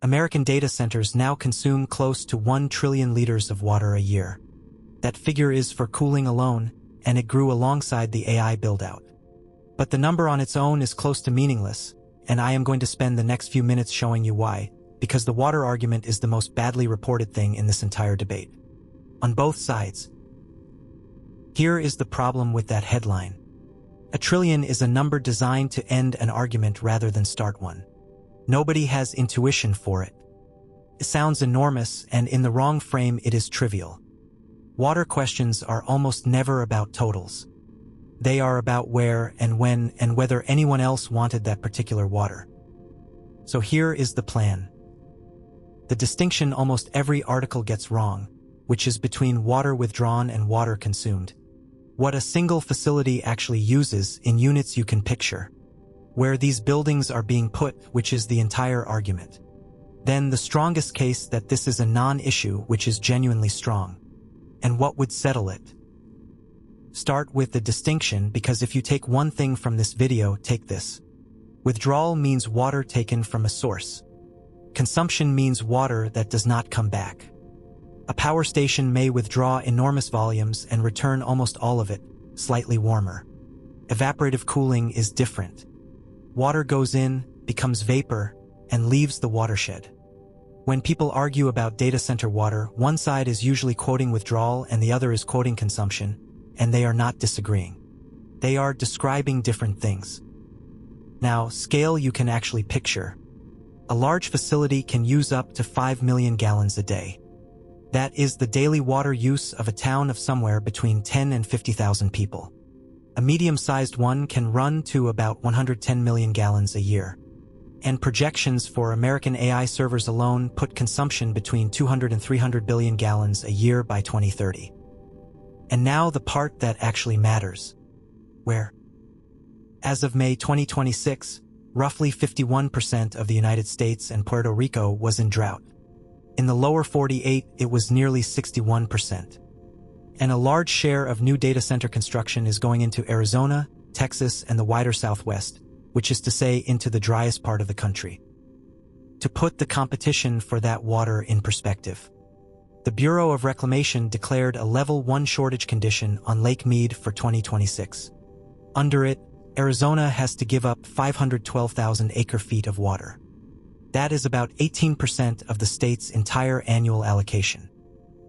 American data centers now consume close to 1 trillion liters of water a year. That figure is for cooling alone, and it grew alongside the AI build-out. But the number on its own is close to meaningless, and I am going to spend the next few minutes showing you why, because the water argument is the most badly reported thing in this entire debate. On both sides. Here is the problem with that headline. A trillion is a number designed to end an argument rather than start one. Nobody has intuition for it. It sounds enormous, and in the wrong frame it is trivial. Water questions are almost never about totals. They are about where and when and whether anyone else wanted that particular water. So here is the plan. The distinction almost every article gets wrong, which is between water withdrawn and water consumed. What a single facility actually uses in units you can picture. Where these buildings are being put, which is the entire argument. Then the strongest case that this is a non-issue, which is genuinely strong. And what would settle it? Start with the distinction, because if you take one thing from this video, take this. Withdrawal means water taken from a source. Consumption means water that does not come back. A power station may withdraw enormous volumes and return almost all of it, slightly warmer. Evaporative cooling is different. Water goes in, becomes vapor, and leaves the watershed. When people argue about data center water, one side is usually quoting withdrawal and the other is quoting consumption, and they are not disagreeing. They are describing different things. Now, scale you can actually picture. A large facility can use up to 5 million gallons a day. That is the daily water use of a town of somewhere between 10 and 50,000 people. A medium-sized one can run to about 110 million gallons a year. And projections for American AI servers alone put consumption between 200 and 300 billion gallons a year by 2030. And now the part that actually matters. Where? As of May 2026, roughly 51% of the United States and Puerto Rico was in drought. In the lower 48, it was nearly 61%. And a large share of new data center construction is going into Arizona, Texas, and the wider Southwest, which is to say into the driest part of the country. To put the competition for that water in perspective, the Bureau of Reclamation declared a Level 1 shortage condition on Lake Mead for 2026. Under it, Arizona has to give up 512,000 acre-feet of water. That is about 18% of the state's entire annual allocation.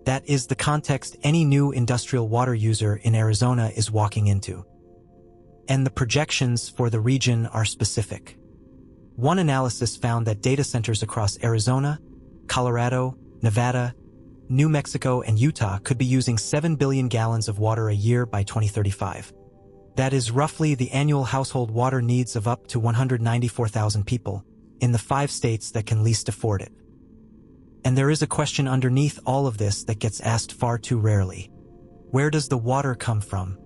That is the context any new industrial water user in Arizona is walking into. And the projections for the region are specific. One analysis found that data centers across Arizona, Colorado, Nevada, New Mexico, and Utah could be using 7 billion gallons of water a year by 2035. That is roughly the annual household water needs of up to 194,000 people in the 5 states that can least afford it. And there is a question underneath all of this that gets asked far too rarely. Where does the water come from?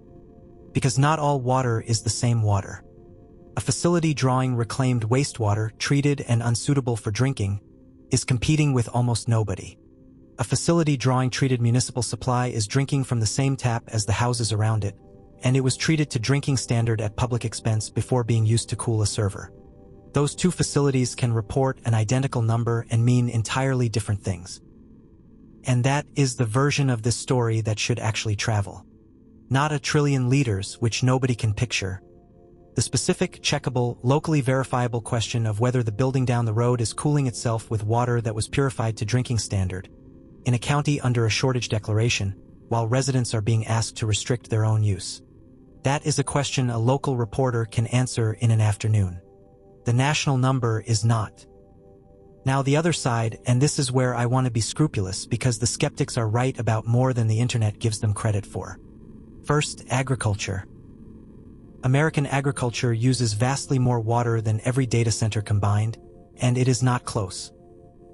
Because not all water is the same water. A facility drawing reclaimed wastewater, treated and unsuitable for drinking, is competing with almost nobody. A facility drawing treated municipal supply is drinking from the same tap as the houses around it, and it was treated to drinking standard at public expense before being used to cool a server. Those two facilities can report an identical number and mean entirely different things. And that is the version of this story that should actually travel. Not a trillion liters, which nobody can picture. The specific, checkable, locally verifiable question of whether the building down the road is cooling itself with water that was purified to drinking standard, in a county under a shortage declaration, while residents are being asked to restrict their own use. That is a question a local reporter can answer in an afternoon. The national number is not. Now the other side, and this is where I want to be scrupulous because the skeptics are right about more than the internet gives them credit for. First, agriculture. American agriculture uses vastly more water than every data center combined, and it is not close.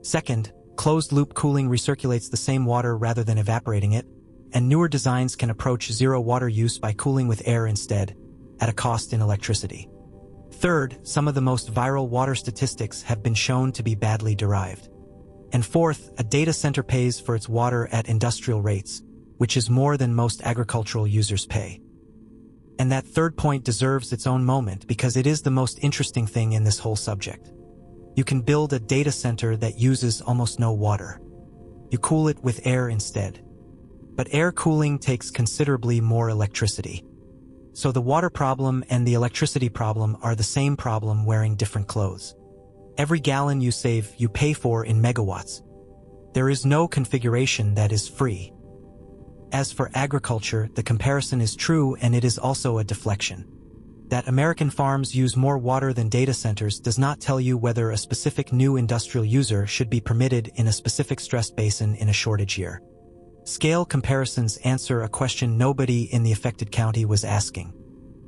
Second, closed-loop cooling recirculates the same water rather than evaporating it, and newer designs can approach zero water use by cooling with air instead, at a cost in electricity. Third, some of the most viral water statistics have been shown to be badly derived. And fourth, a data center pays for its water at industrial rates, which is more than most agricultural users pay. And that third point deserves its own moment because it is the most interesting thing in this whole subject. You can build a data center that uses almost no water. You cool it with air instead. But air cooling takes considerably more electricity. So the water problem and the electricity problem are the same problem wearing different clothes. Every gallon you save, you pay for in megawatts. There is no configuration that is free. As for agriculture, the comparison is true, and it is also a deflection. That American farms use more water than data centers does not tell you whether a specific new industrial user should be permitted in a specific stress basin in a shortage year. Scale comparisons answer a question nobody in the affected county was asking.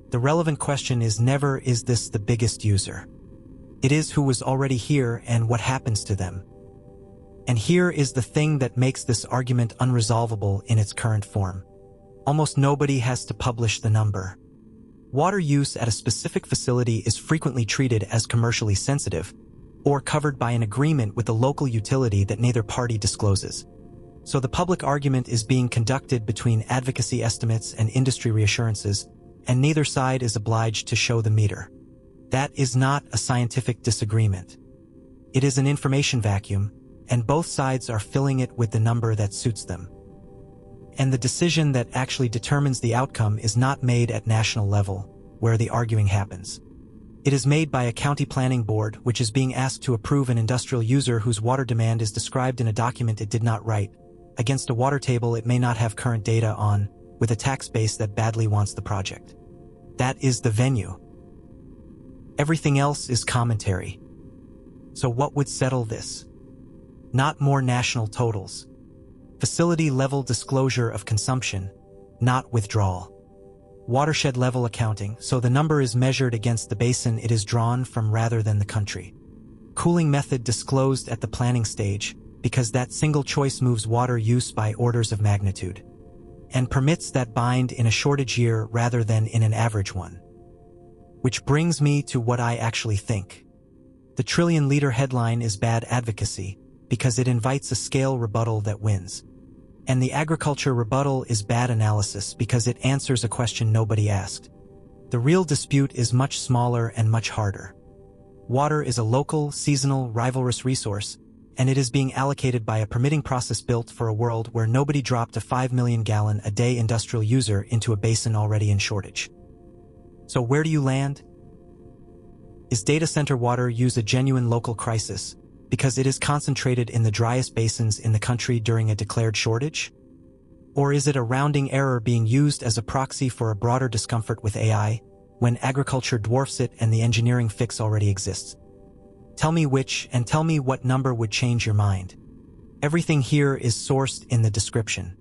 The relevant question is never, is this the biggest user? It is who was already here and what happens to them. And here is the thing that makes this argument unresolvable in its current form. Almost nobody has to publish the number. Water use at a specific facility is frequently treated as commercially sensitive, or covered by an agreement with the local utility that neither party discloses. So the public argument is being conducted between advocacy estimates and industry reassurances, and neither side is obliged to show the meter. That is not a scientific disagreement. It is an information vacuum, and both sides are filling it with the number that suits them. And the decision that actually determines the outcome is not made at national level, where the arguing happens. It is made by a county planning board, which is being asked to approve an industrial user whose water demand is described in a document it did not write, against a water table it may not have current data on, with a tax base that badly wants the project. That is the venue. Everything else is commentary. So what would settle this? Not more national totals. Facility-level disclosure of consumption, not withdrawal. Watershed-level accounting, so the number is measured against the basin it is drawn from rather than the country. Cooling method disclosed at the planning stage, because that single choice moves water use by orders of magnitude, and permits that bind in a shortage year rather than in an average one. Which brings me to what I actually think. The trillion-liter headline is bad advocacy, because it invites a scale rebuttal that wins. And the agriculture rebuttal is bad analysis because it answers a question nobody asked. The real dispute is much smaller and much harder. Water is a local, seasonal, rivalrous resource, and it is being allocated by a permitting process built for a world where nobody dropped a 5 million gallon a day industrial user into a basin already in shortage. So where do you land? Is data center water use a genuine local crisis, because it is concentrated in the driest basins in the country during a declared shortage? Or is it a rounding error being used as a proxy for a broader discomfort with AI, when agriculture dwarfs it and the engineering fix already exists? Tell me which, and tell me what number would change your mind. Everything here is sourced in the description.